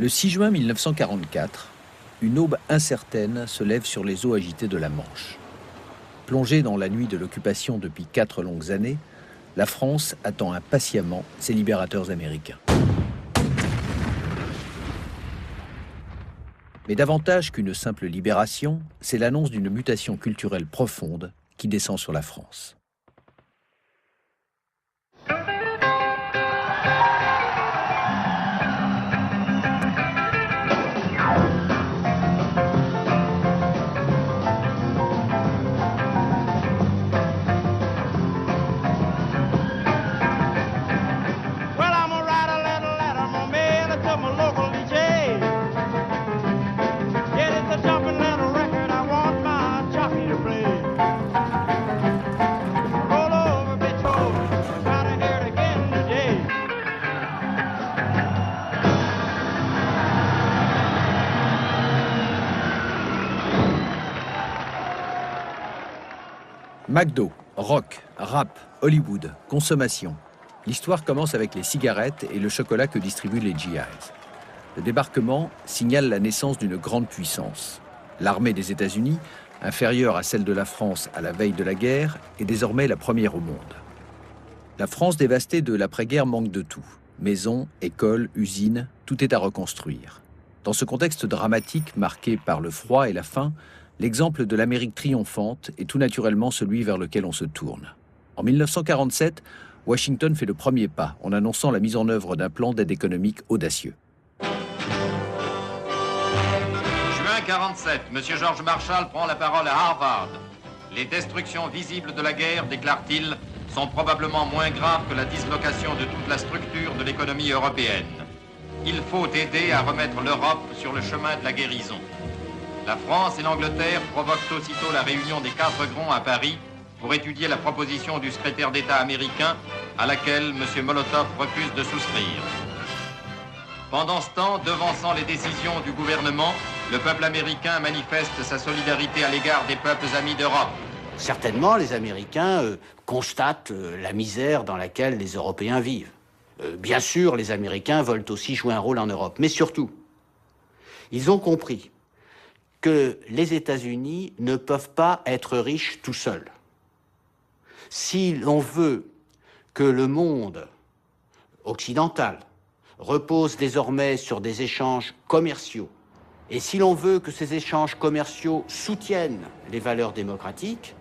Le 6 juin 1944, une aube incertaine se lève sur les eaux agitées de la Manche. Plongée dans la nuit de l'occupation depuis 4 longues années, la France attend impatiemment ses libérateurs américains. Mais davantage qu'une simple libération, c'est l'annonce d'une mutation culturelle profonde qui descend sur la France. McDo, rock, rap, Hollywood, consommation. L'histoire commence avec les cigarettes et le chocolat que distribuent les GIs. Le débarquement signale la naissance d'une grande puissance. L'armée des États-Unis, inférieure à celle de la France à la veille de la guerre, est désormais la première au monde. La France dévastée de l'après-guerre manque de tout. Maisons, écoles, usines, tout est à reconstruire. Dans ce contexte dramatique marqué par le froid et la faim, l'exemple de l'Amérique triomphante est tout naturellement celui vers lequel on se tourne. En 1947, Washington fait le premier pas en annonçant la mise en œuvre d'un plan d'aide économique audacieux. Juin 47, M. George Marshall prend la parole à Harvard. Les destructions visibles de la guerre, déclare-t-il, sont probablement moins graves que la dislocation de toute la structure de l'économie européenne. Il faut aider à remettre l'Europe sur le chemin de la guérison. La France et l'Angleterre provoquent aussitôt la réunion des 4 grands à Paris pour étudier la proposition du secrétaire d'État américain à laquelle M. Molotov refuse de souscrire. Pendant ce temps, devançant les décisions du gouvernement, le peuple américain manifeste sa solidarité à l'égard des peuples amis d'Europe. Certainement, les Américains constatent la misère dans laquelle les Européens vivent. Bien sûr, les Américains veulent aussi jouer un rôle en Europe, mais surtout, ils ont compris que les États-Unis ne peuvent pas être riches tout seuls. Si l'on veut que le monde occidental repose désormais sur des échanges commerciaux, et si l'on veut que ces échanges commerciaux soutiennent les valeurs démocratiques,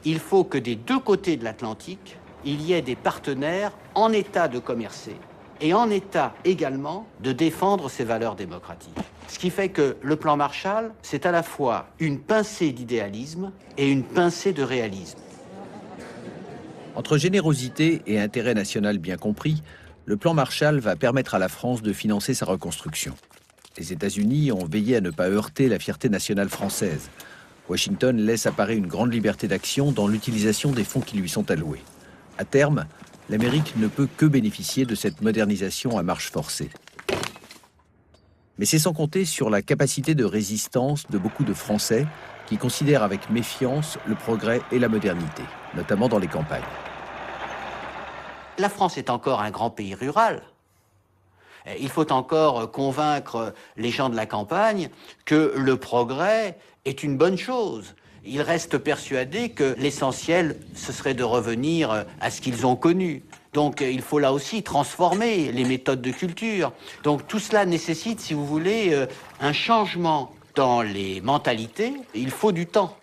il faut que des deux côtés de l'Atlantique, il y ait des partenaires en état de commercer et en état également de défendre ces valeurs démocratiques. Ce qui fait que le plan Marshall, c'est à la fois une pincée d'idéalisme et une pincée de réalisme. Entre générosité et intérêt national bien compris, le plan Marshall va permettre à la France de financer sa reconstruction. Les États-Unis ont veillé à ne pas heurter la fierté nationale française. Washington laisse apparaître une grande liberté d'action dans l'utilisation des fonds qui lui sont alloués. À terme, l'Amérique ne peut que bénéficier de cette modernisation à marche forcée. Mais c'est sans compter sur la capacité de résistance de beaucoup de Français qui considèrent avec méfiance le progrès et la modernité, notamment dans les campagnes. La France est encore un grand pays rural. Il faut encore convaincre les gens de la campagne que le progrès est une bonne chose. Ils restent persuadés que l'essentiel, ce serait de revenir à ce qu'ils ont connu. Donc il faut là aussi transformer les méthodes de culture. Donc tout cela nécessite, si vous voulez, un changement dans les mentalités. Il faut du temps.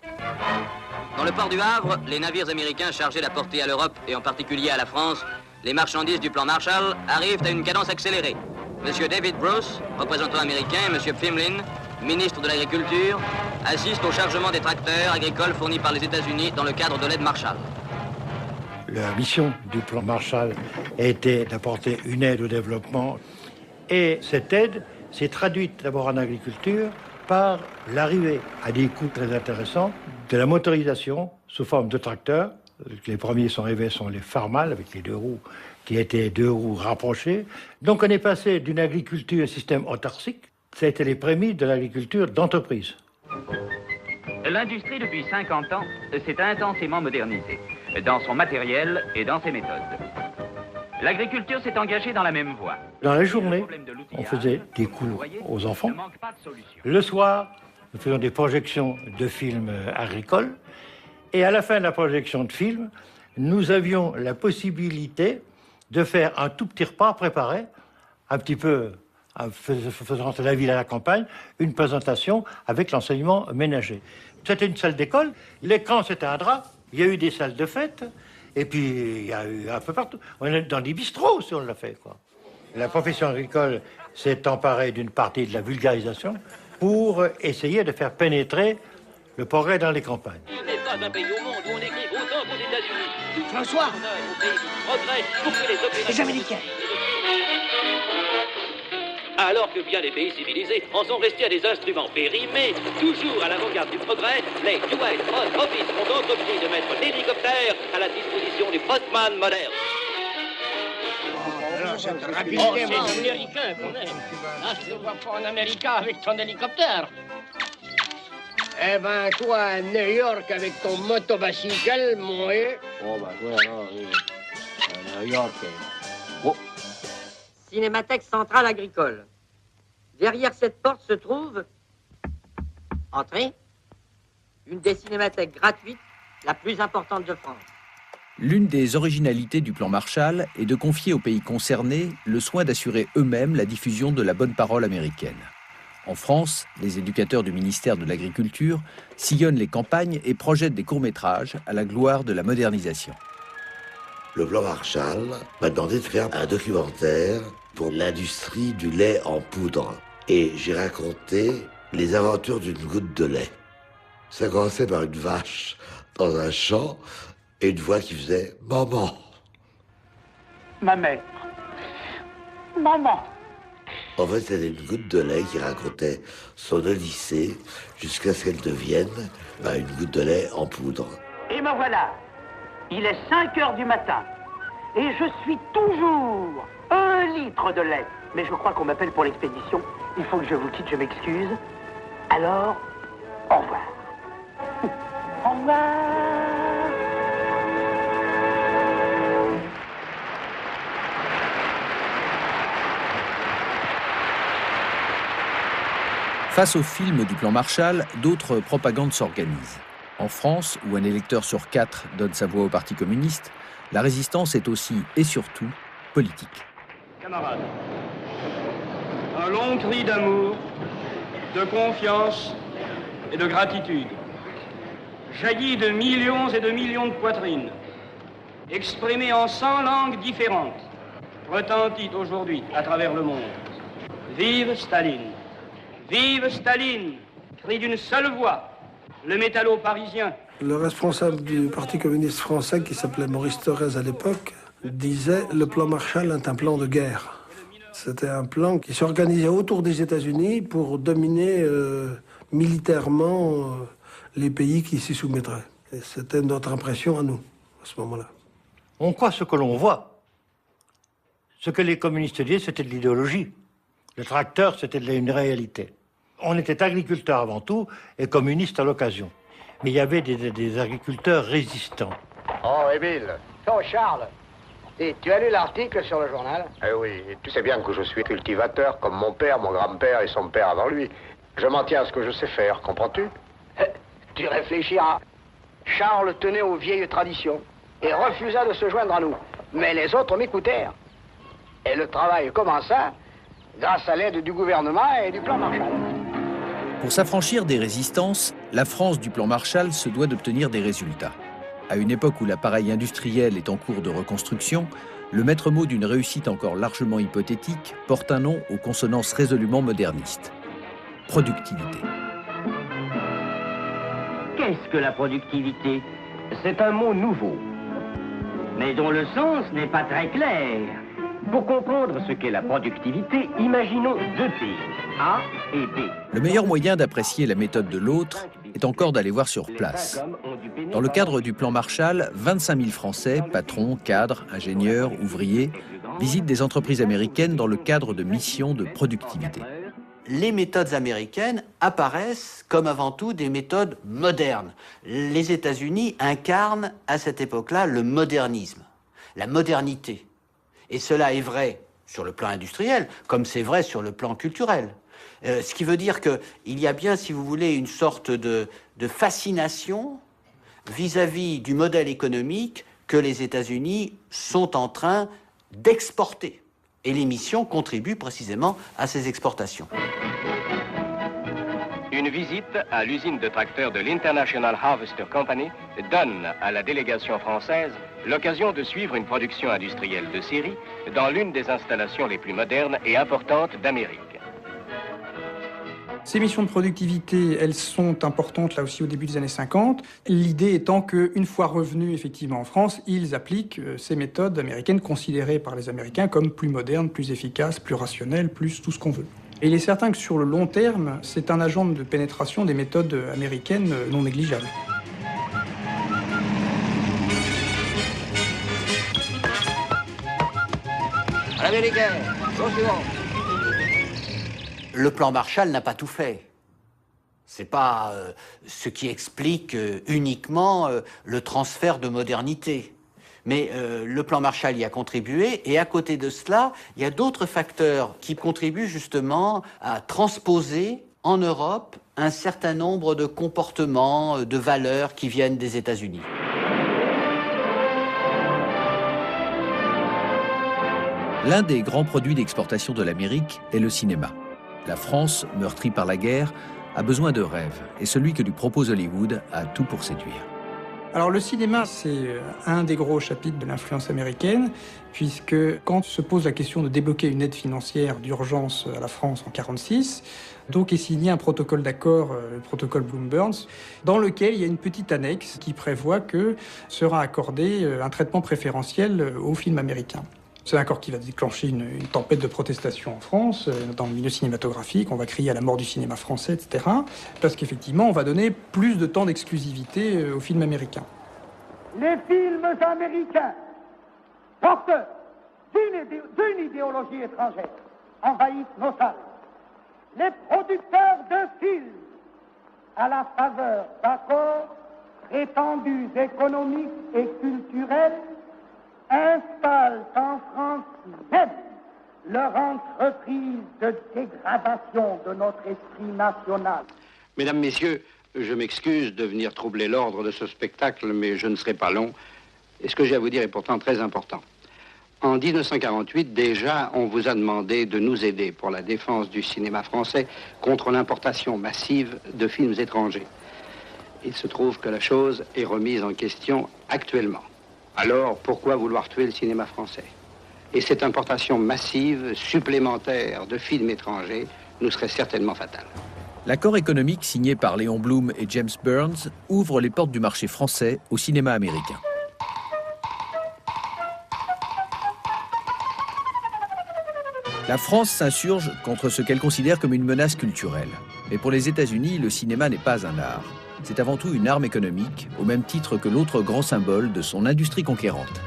Dans le port du Havre, les navires américains chargés d'apporter à l'Europe, et en particulier à la France, les marchandises du plan Marshall arrivent à une cadence accélérée. Monsieur David Bruce, représentant américain, et Monsieur Pfimlin, ministre de l'Agriculture, assistent au chargement des tracteurs agricoles fournis par les États-Unis dans le cadre de l'aide Marshall. La mission du plan Marshall était d'apporter une aide au développement. Et cette aide s'est traduite d'abord en agriculture par l'arrivée à des coûts très intéressants de la motorisation sous forme de tracteurs. Les premiers sont arrivés sont les Farmall avec les 2 roues qui étaient 2 roues rapprochées. Donc on est passé d'une agriculture, un système autarcique. Ça a été les prémices de l'agriculture d'entreprise. L'industrie, depuis 50 ans, s'est intensément modernisée, dans son matériel et dans ses méthodes. L'agriculture s'est engagée dans la même voie. Dans la journée, on faisait des cours aux enfants. Le soir, nous faisions des projections de films agricoles. Et à la fin de la projection de film, nous avions la possibilité de faire un tout petit repas préparé, un petit peu faisant de la ville à la campagne, une présentation avec l'enseignement ménager. C'était une salle d'école, l'écran c'était un drap, il y a eu des salles de fête, et puis il y a eu un peu partout. On est dans des bistrots si on l'a fait, quoi. La profession agricole s'est emparée d'une partie de la vulgarisation pour essayer de faire pénétrer le progrès dans les campagnes. Il n'est pas un pays au monde où on écrit autant qu'aux États-Unis. François, Au pays du progrès pour que les opérations... les Américains. Alors que bien des pays civilisés en sont restés à des instruments périmés, toujours à l'avant-garde du progrès, les US Post Office ont entrepris de mettre l'hélicoptère à la disposition du postman moderne. C'est américain qu'on est. Là, je ne vois pas un Américain avec ton hélicoptère. Eh ben, toi, à New York, avec ton motobicycle, moi... Oh, bah, ouais, oui. New York. Oh. Cinémathèque centrale agricole. Derrière cette porte se trouve... Entrée. Une des cinémathèques gratuites, la plus importante de France. L'une des originalités du plan Marshall est de confier aux pays concernés le soin d'assurer eux-mêmes la diffusion de la bonne parole américaine. En France, les éducateurs du ministère de l'Agriculture sillonnent les campagnes et projettent des courts-métrages à la gloire de la modernisation. Le plan Marshall m'a demandé de faire un documentaire pour l'industrie du lait en poudre. Et j'ai raconté les aventures d'une goutte de lait. Ça commençait par une vache dans un champ et une voix qui faisait « Maman ». Ma mère. Maman. En fait, c'était une goutte de lait qui racontait son odyssée jusqu'à ce qu'elle devienne une goutte de lait en poudre. Et me voilà. Il est 5 heures du matin. Et je suis toujours 1 litre de lait. Mais je crois qu'on m'appelle pour l'expédition. Il faut que je vous quitte, je m'excuse. Alors, au revoir. Au revoir. Face au film du plan Marshall, d'autres propagandes s'organisent. En France, où un électeur sur 4 donne sa voix au Parti communiste, la résistance est aussi et surtout politique. Camarades, un long cri d'amour, de confiance et de gratitude jaillit de millions et de millions de poitrines, exprimé en 100 langues différentes, retentit aujourd'hui à travers le monde. Vive Staline! Vive Staline! Crie d'une seule voix le métallo parisien. Le responsable du Parti communiste français, qui s'appelait Maurice Thorez à l'époque, disait « Le plan Marshall est un plan de guerre ». C'était un plan qui s'organisait autour des États-Unis pour dominer militairement les pays qui s'y soumettraient. Et c'était notre impression à nous, à ce moment-là. On croit ce que l'on voit. Ce que les communistes disaient, c'était de l'idéologie. Le tracteur, c'était une réalité. On était agriculteurs avant tout et communistes à l'occasion. Mais il y avait des agriculteurs résistants. Oh, Émile. Oh, Charles. Et tu as lu l'article sur le journal? Eh oui, et tu sais bien que je suis cultivateur comme mon père, mon grand-père et son père avant lui. Je m'en tiens à ce que je sais faire, comprends-tu? Tu réfléchiras. Charles tenait aux vieilles traditions et refusa de se joindre à nous. Mais les autres m'écoutèrent. Et le travail commença grâce à l'aide du gouvernement et du plan Marshall. Pour s'affranchir des résistances, la France du plan Marshall se doit d'obtenir des résultats. À une époque où l'appareil industriel est en cours de reconstruction, le maître mot d'une réussite encore largement hypothétique porte un nom aux consonances résolument modernistes. Productivité. Qu'est-ce que la productivité? C'est un mot nouveau, mais dont le sens n'est pas très clair. Pour comprendre ce qu'est la productivité, imaginons 2 pays, A et B. Le meilleur moyen d'apprécier la méthode de l'autre est encore d'aller voir sur place. Dans le cadre du plan Marshall, 25 000 Français, patrons, cadres, ingénieurs, ouvriers, visitent des entreprises américaines dans le cadre de missions de productivité. Les méthodes américaines apparaissent comme avant tout des méthodes modernes. Les États-Unis incarnent à cette époque-là le modernisme, la modernité. Et cela est vrai sur le plan industriel, comme c'est vrai sur le plan culturel. Ce qui veut dire qu'il y a bien, si vous voulez, une sorte de fascination vis-à-vis du modèle économique que les États-Unis sont en train d'exporter. Et l'émission contribue précisément à ces exportations. Une visite à l'usine de tracteurs de l'International Harvester Company donne à la délégation française l'occasion de suivre une production industrielle de série dans l'une des installations les plus modernes et importantes d'Amérique. Ces missions de productivité, elles sont importantes là aussi au début des années 50. L'idée étant qu'une fois revenus effectivement en France, ils appliquent ces méthodes américaines considérées par les Américains comme plus modernes, plus efficaces, plus rationnelles, plus tout ce qu'on veut. Et il est certain que sur le long terme, c'est un agent de pénétration des méthodes américaines non négligeable. Américain, le plan Marshall n'a pas tout fait. C'est pas ce qui explique uniquement le transfert de modernité. Mais le plan Marshall y a contribué, et à côté de cela, il y a d'autres facteurs qui contribuent justement à transposer en Europe un certain nombre de comportements, de valeurs qui viennent des États-Unis. L'un des grands produits d'exportation de l'Amérique est le cinéma. La France, meurtrie par la guerre, a besoin de rêves, et celui que lui propose Hollywood a tout pour séduire. Alors le cinéma, c'est un des gros chapitres de l'influence américaine, puisque quand se pose la question de débloquer une aide financière d'urgence à la France en 1946, donc est signé un protocole d'accord, le protocole Bloom-Burns, dans lequel il y a une petite annexe qui prévoit que sera accordé un traitement préférentiel aux films américains. C'est un accord qui va déclencher une tempête de protestation en France, dans le milieu cinématographique. On va crier à la mort du cinéma français, etc. Parce qu'effectivement, on va donner plus de temps d'exclusivité aux films américains. Les films américains, porteurs d'une idéologie étrangère, envahissent nos salles. Les producteurs de films, à la faveur d'accords étendus économiques et culturels, installent en France même leur entreprise de dégradation de notre esprit national. Mesdames, Messieurs, je m'excuse de venir troubler l'ordre de ce spectacle, mais je ne serai pas long. Et ce que j'ai à vous dire est pourtant très important. En 1948, déjà, on vous a demandé de nous aider pour la défense du cinéma français contre l'importation massive de films étrangers. Il se trouve que la chose est remise en question actuellement. Alors, pourquoi vouloir tuer le cinéma français? Et cette importation massive, supplémentaire de films étrangers nous serait certainement fatale. L'accord économique signé par Léon Blum et James Burns ouvre les portes du marché français au cinéma américain. La France s'insurge contre ce qu'elle considère comme une menace culturelle. Mais pour les États-Unis, le cinéma n'est pas un art. C'est avant tout une arme économique, au même titre que l'autre grand symbole de son industrie conquérante.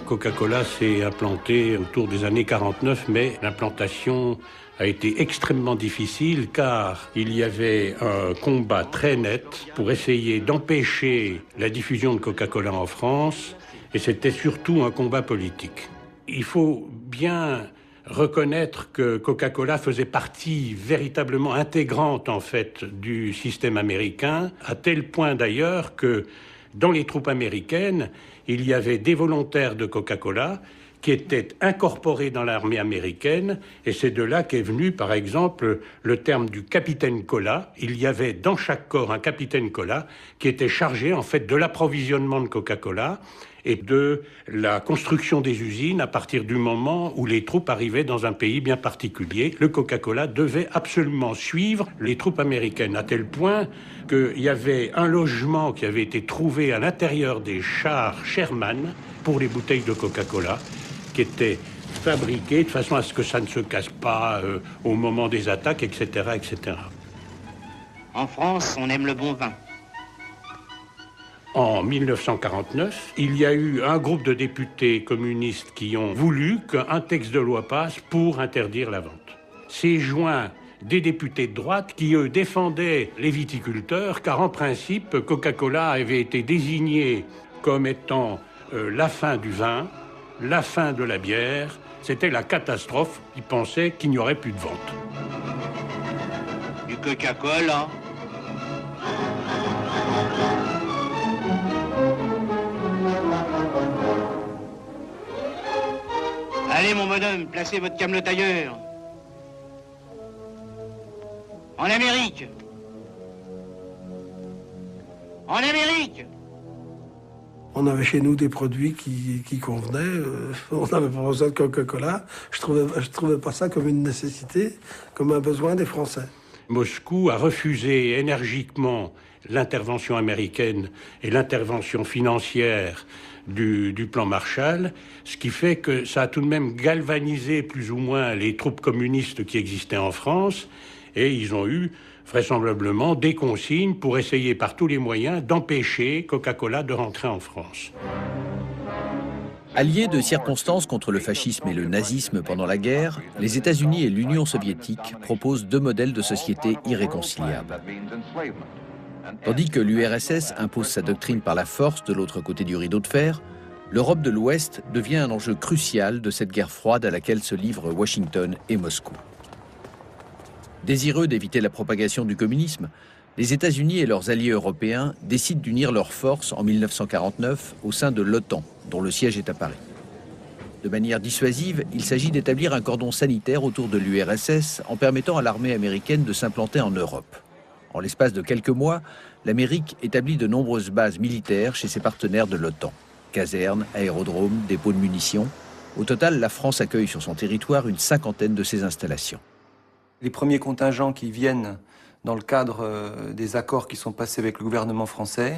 Coca-Cola s'est implanté autour des années 49, mais l'implantation a été extrêmement difficile car il y avait un combat très net pour essayer d'empêcher la diffusion de Coca-Cola en France, et c'était surtout un combat politique. Il faut bien reconnaître que Coca-Cola faisait partie véritablement intégrante en fait du système américain, à tel point d'ailleurs que dans les troupes américaines, il y avait des volontaires de Coca-Cola qui étaient incorporés dans l'armée américaine, et c'est de là qu'est venu par exemple le terme du capitaine Cola. Il y avait dans chaque corps un capitaine Cola qui était chargé en fait de l'approvisionnement de Coca-Cola et de la construction des usines à partir du moment où les troupes arrivaient dans un pays bien particulier. Le Coca-Cola devait absolument suivre les troupes américaines, à tel point qu'il y avait un logement qui avait été trouvé à l'intérieur des chars Sherman pour les bouteilles de Coca-Cola, qui étaient fabriquées de façon à ce que ça ne se casse pas au moment des attaques, etc., etc. En France, on aime le bon vin. En 1949, il y a eu un groupe de députés communistes qui ont voulu qu'un texte de loi passe pour interdire la vente. C'est joint des députés de droite qui, eux, défendaient les viticulteurs, car en principe, Coca-Cola avait été désigné comme étant la fin du vin, la fin de la bière. C'était la catastrophe. Ils pensaient qu'il n'y aurait plus de vente. Du Coca-Cola. Allez, mon bonhomme, placez votre camelot ailleurs. En Amérique. En Amérique. On avait chez nous des produits qui convenaient. On n'avait pas besoin de Coca-Cola. Je trouvais pas ça comme une nécessité, comme un besoin des Français. Moscou a refusé énergiquement l'intervention américaine et l'intervention financière du plan Marshall, ce qui fait que ça a tout de même galvanisé plus ou moins les troupes communistes qui existaient en France, et ils ont eu vraisemblablement des consignes pour essayer par tous les moyens d'empêcher Coca-Cola de rentrer en France. Alliés de circonstances contre le fascisme et le nazisme pendant la guerre, les États-Unis et l'Union soviétique proposent deux modèles de société irréconciliables. Tandis que l'URSS impose sa doctrine par la force de l'autre côté du rideau de fer, l'Europe de l'Ouest devient un enjeu crucial de cette guerre froide à laquelle se livrent Washington et Moscou. Désireux d'éviter la propagation du communisme, les États-Unis et leurs alliés européens décident d'unir leurs forces en 1949 au sein de l'OTAN, dont le siège est à Paris. De manière dissuasive, il s'agit d'établir un cordon sanitaire autour de l'URSS en permettant à l'armée américaine de s'implanter en Europe. En l'espace de quelques mois, l'Amérique établit de nombreuses bases militaires chez ses partenaires de l'OTAN. Casernes, aérodromes, dépôts de munitions. Au total, la France accueille sur son territoire une cinquantaine de ces installations. Les premiers contingents qui viennent dans le cadre des accords qui sont passés avec le gouvernement français,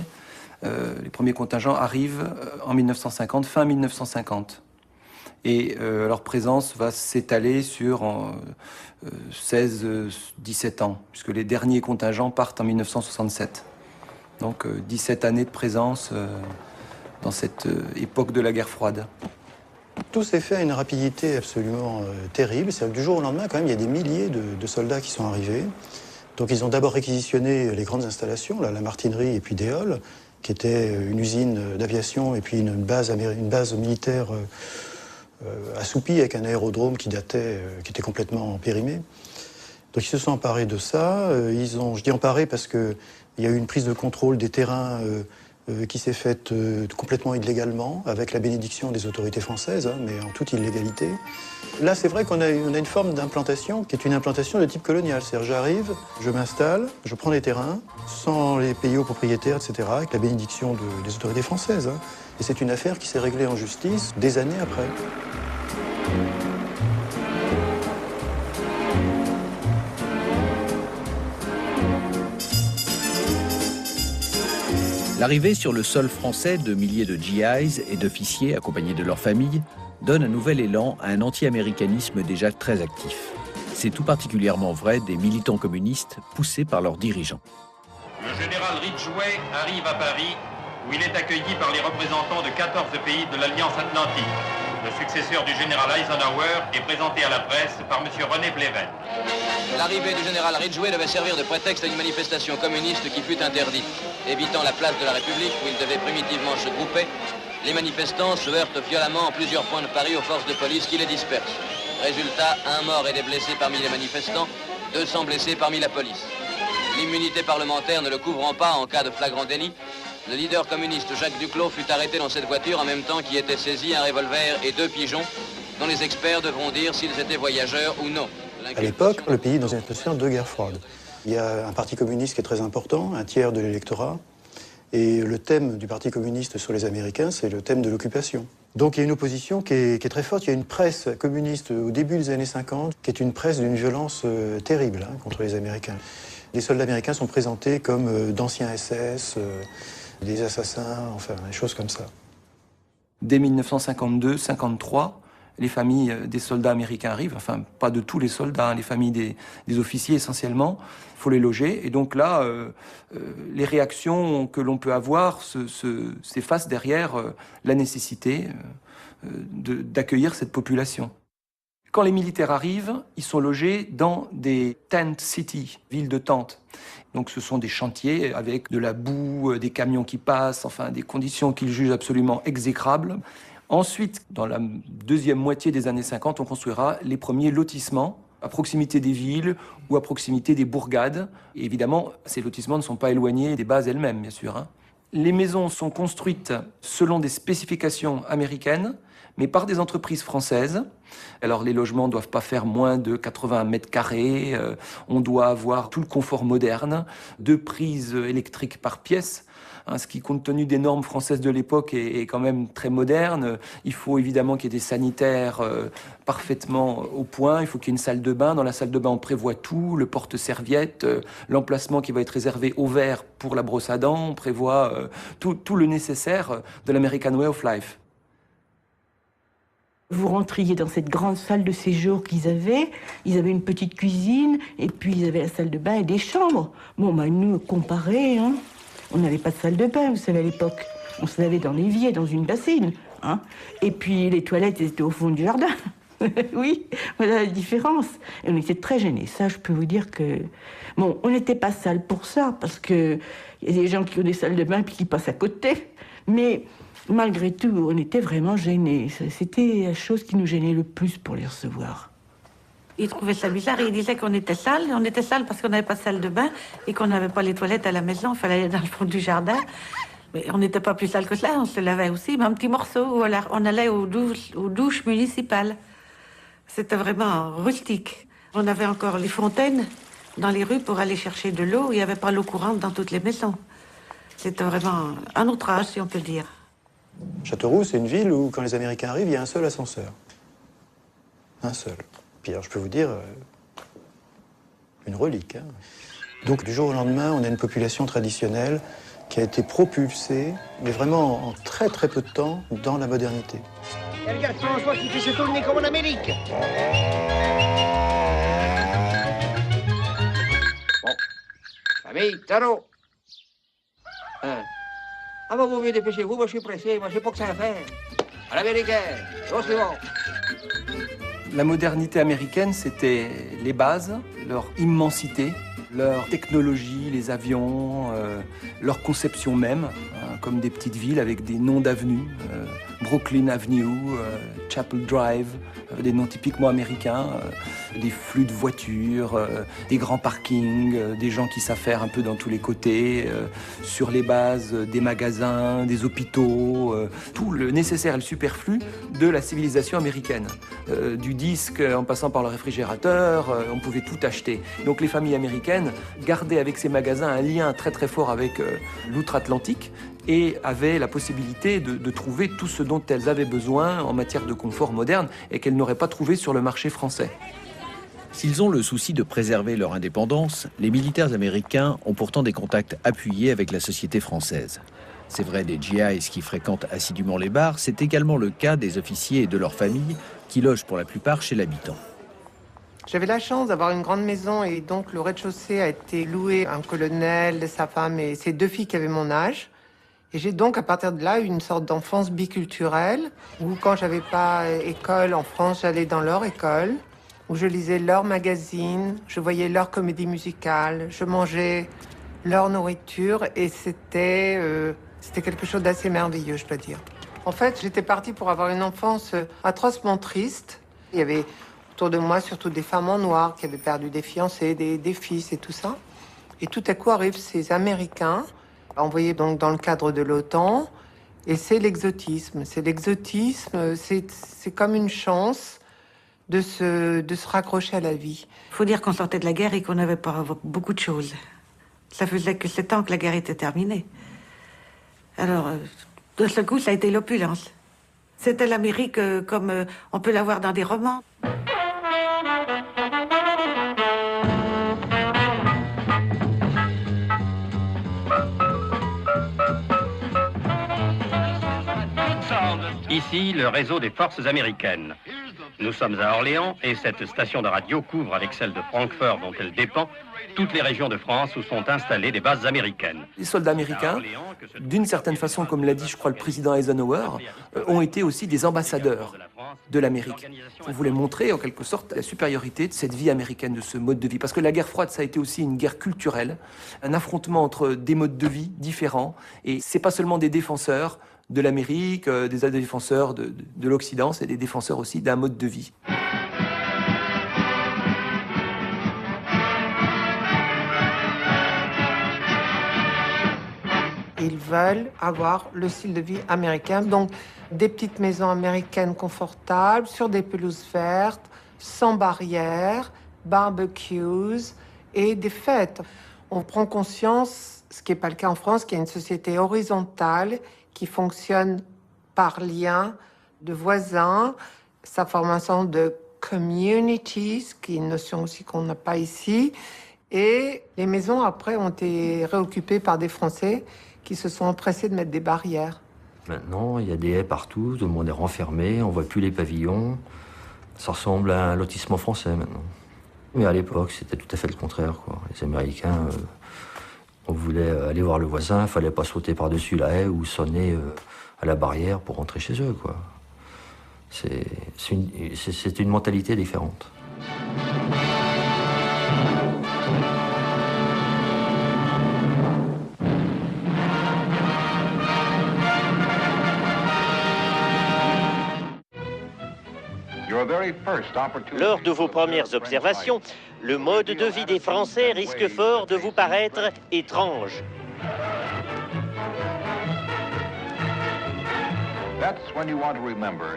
les premiers contingents arrivent en 1950, fin 1950. Et leur présence va s'étaler sur 16-17 ans, puisque les derniers contingents partent en 1967. Donc 17 années de présence dans cette époque de la guerre froide. Tout s'est fait à une rapidité absolument terrible. C'est-à-dire que du jour au lendemain, quand même, il y a des milliers de soldats qui sont arrivés. Donc ils ont d'abord réquisitionné les grandes installations, là, la Martinerie et puis Déole, qui était une usine d'aviation et puis une base militaire assoupie avec un aérodrome qui était complètement périmé. Donc ils se sont emparés de ça. Je dis emparés parce qu'il y a eu une prise de contrôle des terrains qui s'est faite complètement illégalement, avec la bénédiction des autorités françaises, hein, mais en toute illégalité. Là, c'est vrai qu'on a une forme d'implantation qui est une implantation de type colonial. C'est-à-dire, j'arrive, je m'installe, je prends les terrains, sans les payer aux propriétaires, etc., avec la bénédiction des autorités françaises. Hein. Et c'est une affaire qui s'est réglée en justice des années après. L'arrivée sur le sol français de milliers de GIs et d'officiers accompagnés de leurs familles donne un nouvel élan à un anti-américanisme déjà très actif. C'est tout particulièrement vrai des militants communistes poussés par leurs dirigeants. Le général Ridgway arrive à Paris où il est accueilli par les représentants de 14 pays de l'Alliance Atlantique. Le successeur du général Eisenhower est présenté à la presse par M. René Pleven. L'arrivée du général Ridgway devait servir de prétexte à une manifestation communiste qui fut interdite. Évitant la place de la République où ils devaient primitivement se grouper, les manifestants se heurtent violemment en plusieurs points de Paris aux forces de police qui les dispersent. Résultat, 1 mort et des blessés parmi les manifestants, 200 blessés parmi la police. L'immunité parlementaire ne le couvrant pas en cas de flagrant délit, le leader communiste Jacques Duclos fut arrêté dans cette voiture en même temps qu'y étaient saisis un revolver et 2 pigeons, dont les experts devront dire s'ils étaient voyageurs ou non. À l'époque, le pays est dans une atmosphère de guerre froide. Il y a un parti communiste qui est très important, un tiers de l'électorat. Et le thème du Parti communiste sur les Américains, c'est le thème de l'occupation. Donc il y a une opposition qui est très forte. Il y a une presse communiste au début des années 50 qui est une presse d'une violence terrible contre les Américains. Les soldats américains sont présentés comme d'anciens SS, des assassins, enfin des choses comme ça. Dès 1952-53, les familles des soldats américains arrivent, enfin pas de tous les soldats, hein, les familles des officiers essentiellement, il faut les loger. Et donc là, les réactions que l'on peut avoir s'effacent derrière la nécessité d'accueillir cette population. Quand les militaires arrivent, ils sont logés dans des tent cities, villes de tentes. Donc ce sont des chantiers avec de la boue, des camions qui passent, enfin des conditions qu'ils jugent absolument exécrables. Ensuite, dans la deuxième moitié des années 50, on construira les premiers lotissements à proximité des villes ou à proximité des bourgades. Et évidemment, ces lotissements ne sont pas éloignés des bases elles-mêmes, bien sûr. Les maisons sont construites selon des spécifications américaines, mais par des entreprises françaises. Alors les logements ne doivent pas faire moins de 80 mètres carrés, on doit avoir tout le confort moderne, 2 prises électriques par pièce, ce qui, compte tenu des normes françaises de l'époque, est quand même très moderne. Il faut évidemment qu'il y ait des sanitaires parfaitement au point, il faut qu'il y ait une salle de bain. Dans la salle de bain, on prévoit tout, le porte-serviette, l'emplacement qui va être réservé au verre pour la brosse à dents, on prévoit tout le nécessaire de l'American Way of Life. Vous rentriez dans cette grande salle de séjour qu'ils avaient. Ils avaient une petite cuisine, et puis ils avaient la salle de bain et des chambres. Bon, nous, comparé, on n'avait pas de salle de bain, vous savez, à l'époque. On se lavait dans l'évier, dans une bassine. Et puis les toilettes étaient au fond du jardin. Oui, voilà la différence. Et on était très gênés. Ça, je peux vous dire que... Bon, on n'était pas sale pour ça, parce qu'il y a des gens qui ont des salles de bain puis qui passent à côté. Mais... malgré tout, on était vraiment gênés. C'était la chose qui nous gênait le plus pour les recevoir. Ils trouvaient ça bizarre et ils disaient qu'on était sale. On était sale parce qu'on n'avait pas de salle de bain et qu'on n'avait pas les toilettes à la maison. Il fallait aller dans le fond du jardin. Mais on n'était pas plus sale que cela. On se lavait aussi, mais un petit morceau. On allait aux douches municipales. C'était vraiment rustique. On avait encore les fontaines dans les rues pour aller chercher de l'eau. Il n'y avait pas l'eau courante dans toutes les maisons. C'était vraiment un autre âge, si on peut dire. Châteauroux, c'est une ville où, quand les Américains arrivent, il y a un seul ascenseur. Un seul. Puis alors, je peux vous dire, une relique. Donc, du jour au lendemain, on a une population traditionnelle qui a été propulsée, mais vraiment en très très peu de temps, dans la modernité. Et regarde François qui fait se tourner comme en Amérique. Bon. Famille, tarot. Ah bah vous venez dépêchez-vous, moi je suis pressé, moi j'ai pas que ça à faire. À l'américaine, oh c'est bon. La modernité américaine, c'était les bases, leur immensité, leur technologie, les avions, leur conception même, comme des petites villes avec des noms d'avenues, Brooklyn Avenue, Chapel Drive, des noms typiquement américains, des flux de voitures, des grands parkings, des gens qui savent faire un peu dans tous les côtés, sur les bases des magasins, des hôpitaux, tout le nécessaire et le superflu de la civilisation américaine. Du disque en passant par le réfrigérateur, on pouvait tout acheter. Donc les familles américaines gardaient avec ces magasins un lien très très fort avec l'outre-Atlantique et avaient la possibilité de trouver tout ce dont elles avaient besoin en matière de confort moderne et qu'elles n'auraient pas trouvé sur le marché français. S'ils ont le souci de préserver leur indépendance, les militaires américains ont pourtant des contacts appuyés avec la société française. C'est vrai des GIs qui fréquentent assidûment les bars, c'est également le cas des officiers et de leurs familles qui logent pour la plupart chez l'habitant. J'avais la chance d'avoir une grande maison et donc le rez-de-chaussée a été loué à un colonel, sa femme et ses 2 filles qui avaient mon âge. Et j'ai donc, à partir de là, eu une sorte d'enfance biculturelle, où quand j'avais pas école en France, j'allais dans leur école, où je lisais leurs magazines, je voyais leurs comédies musicales, je mangeais leur nourriture, et c'était quelque chose d'assez merveilleux, je dois dire. En fait, j'étais partie pour avoir une enfance atrocement triste. Il y avait autour de moi surtout des femmes en noir qui avaient perdu des fiancés, des fils et tout ça. Et tout à coup arrivent ces Américains, envoyés donc dans le cadre de l'OTAN, et c'est l'exotisme. C'est l'exotisme, c'est comme une chance de se raccrocher à la vie. Il faut dire qu'on sortait de la guerre et qu'on n'avait pas beaucoup de choses. Ça faisait que 7 ans que la guerre était terminée. Alors, de ce coup, ça a été l'opulence. C'était l'Amérique comme on peut la voir dans des romans. Ici, le réseau des forces américaines. Nous sommes à Orléans et cette station de radio couvre avec celle de Francfort dont elle dépend toutes les régions de France où sont installées des bases américaines. Les soldats américains, d'une certaine façon, comme l'a dit, je crois, le président Eisenhower, ont été aussi des ambassadeurs de l'Amérique. On voulait montrer, en quelque sorte, la supériorité de cette vie américaine, de ce mode de vie. Parce que la guerre froide, ça a été aussi une guerre culturelle, un affrontement entre des modes de vie différents. Et c'est pas seulement des défenseurs de l'Amérique, des défenseurs de l'Occident, c'est des défenseurs aussi d'un mode de vie. Ils veulent avoir le style de vie américain, donc des petites maisons américaines confortables, sur des pelouses vertes, sans barrières, barbecues et des fêtes. On prend conscience, ce qui n'est pas le cas en France, qu'il y a une société horizontale qui fonctionne par lien de voisins. Ça forme un ensemble de communities, qui est une notion aussi qu'on n'a pas ici. Et les maisons, après, ont été réoccupées par des Français qui se sont empressés de mettre des barrières. Maintenant, il y a des haies partout, tout le monde est renfermé, on ne voit plus les pavillons. Ça ressemble à un lotissement français maintenant. Mais à l'époque, c'était tout à fait le contraire, quoi. Les Américains, on voulait aller voir le voisin, il ne fallait pas sauter par-dessus la haie ou sonner à la barrière pour rentrer chez eux, quoi. C'est une mentalité différente. Lors de vos premières observations, le mode de vie des Français risque fort de vous paraître étrange.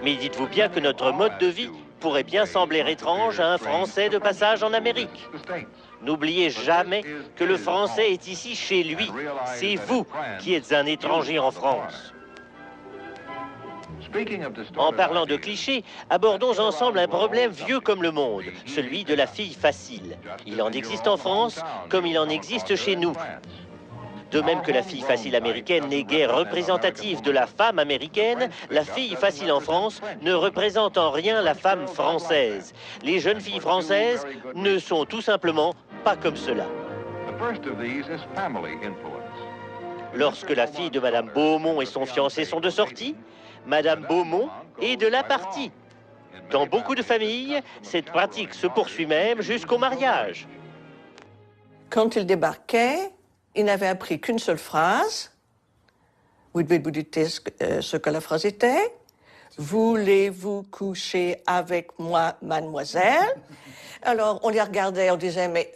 Mais dites-vous bien que notre mode de vie pourrait bien sembler étrange à un Français de passage en Amérique. N'oubliez jamais que le Français est ici chez lui. C'est vous qui êtes un étranger en France. En parlant de clichés, abordons ensemble un problème vieux comme le monde, celui de la fille facile. Il en existe en France comme il en existe chez nous. De même que la fille facile américaine n'est guère représentative de la femme américaine, la fille facile en France ne représente en rien la femme française. Les jeunes filles françaises ne sont tout simplement pas comme cela. Lorsque la fille de Madame Beaumont et son fiancé sont de sortie, Madame Beaumont est de la partie. Dans beaucoup de familles, cette pratique se poursuit même jusqu'au mariage. Quand il débarquait, il n'avait appris qu'une seule phrase. Vous devez vous douter ce que la phrase était. Voulez-vous coucher avec moi, mademoiselle? Alors, on les regardait, on disait, mais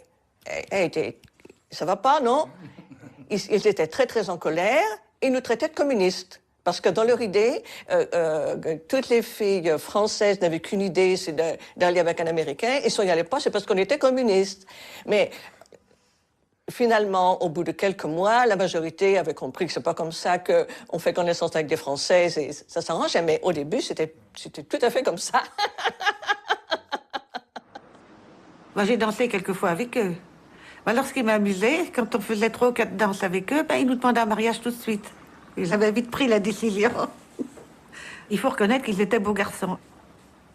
ça va pas, non? Ils étaient très, très en colère. Ils nous traitaient de communistes. Parce que dans leur idée, toutes les filles françaises n'avaient qu'une idée, c'est d'aller avec un Américain. Et si on n'y allait pas, c'est parce qu'on était communistes. Mais finalement, au bout de quelques mois, la majorité avait compris que c'est pas comme ça qu'on fait connaissance avec des Françaises et ça s'arrangeait. Mais au début, c'était tout à fait comme ça. Moi, j'ai dansé quelques fois avec eux. Alors, ce qui m'amusait, quand on faisait 3 ou 4 danses avec eux, ils nous demandaient un mariage tout de suite. Ils avaient vite pris la décision. Il faut reconnaître qu'ils étaient beaux garçons.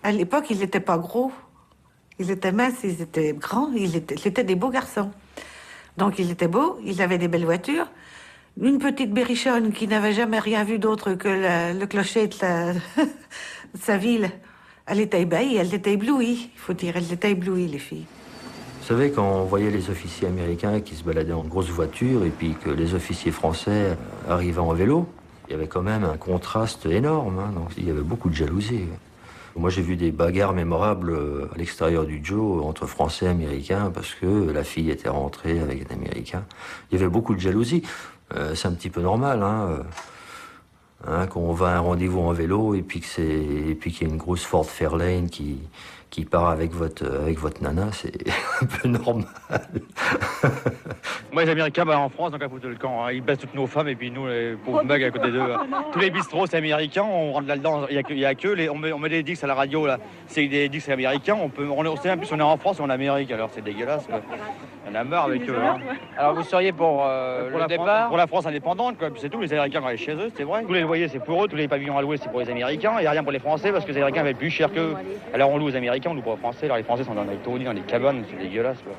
À l'époque, ils n'étaient pas gros. Ils étaient minces, ils étaient grands. C'était des beaux garçons. Donc, ils étaient beaux, ils avaient des belles voitures. Une petite berrichonne qui n'avait jamais rien vu d'autre que le clocher de sa ville. Elle était ébahie, elle était éblouie, il faut dire. Elles étaient éblouies, les filles. Vous savez, quand on voyait les officiers américains qui se baladaient en grosse voiture et puis que les officiers français arrivaient en vélo, il y avait quand même un contraste énorme, hein, donc il y avait beaucoup de jalousie. Moi, j'ai vu des bagarres mémorables à l'extérieur du Joe entre Français et Américains parce que la fille était rentrée avec un Américain. Il y avait beaucoup de jalousie. C'est un petit peu normal, quand on va à un rendez-vous en vélo et puis qu'il y a une grosse Ford Fairlane qui qui part avec votre nana, c'est un peu normal. Moi, les Américains, en France, donc à foutre le camp. Hein. Ils baissent toutes nos femmes et puis nous, les pauvres mecs à côté d'eux. Tous les bistrots, c'est américain. On rentre là-dedans. Il y a que on met des dix à la radio là. C'est des dix américains. On sait même plus si on est en France ou en Amérique. Alors c'est dégueulasse. Quoi. On a marre avec eux. Hein. Alors vous seriez pour le départ pour la France indépendante, quoi. Puis c'est tout. Les Américains vont aller chez eux, c'est vrai. Tous les loyers, c'est pour eux. Tous les pavillons à louer, c'est pour les Américains. Il n'y a rien pour les Français parce que les Américains avaient plus cher qu'eux. Alors on loue aux Américains, on loue pas aux Français. Alors les Français sont dans des taudis, dans des cabanes. C'est dégueulasse, quoi.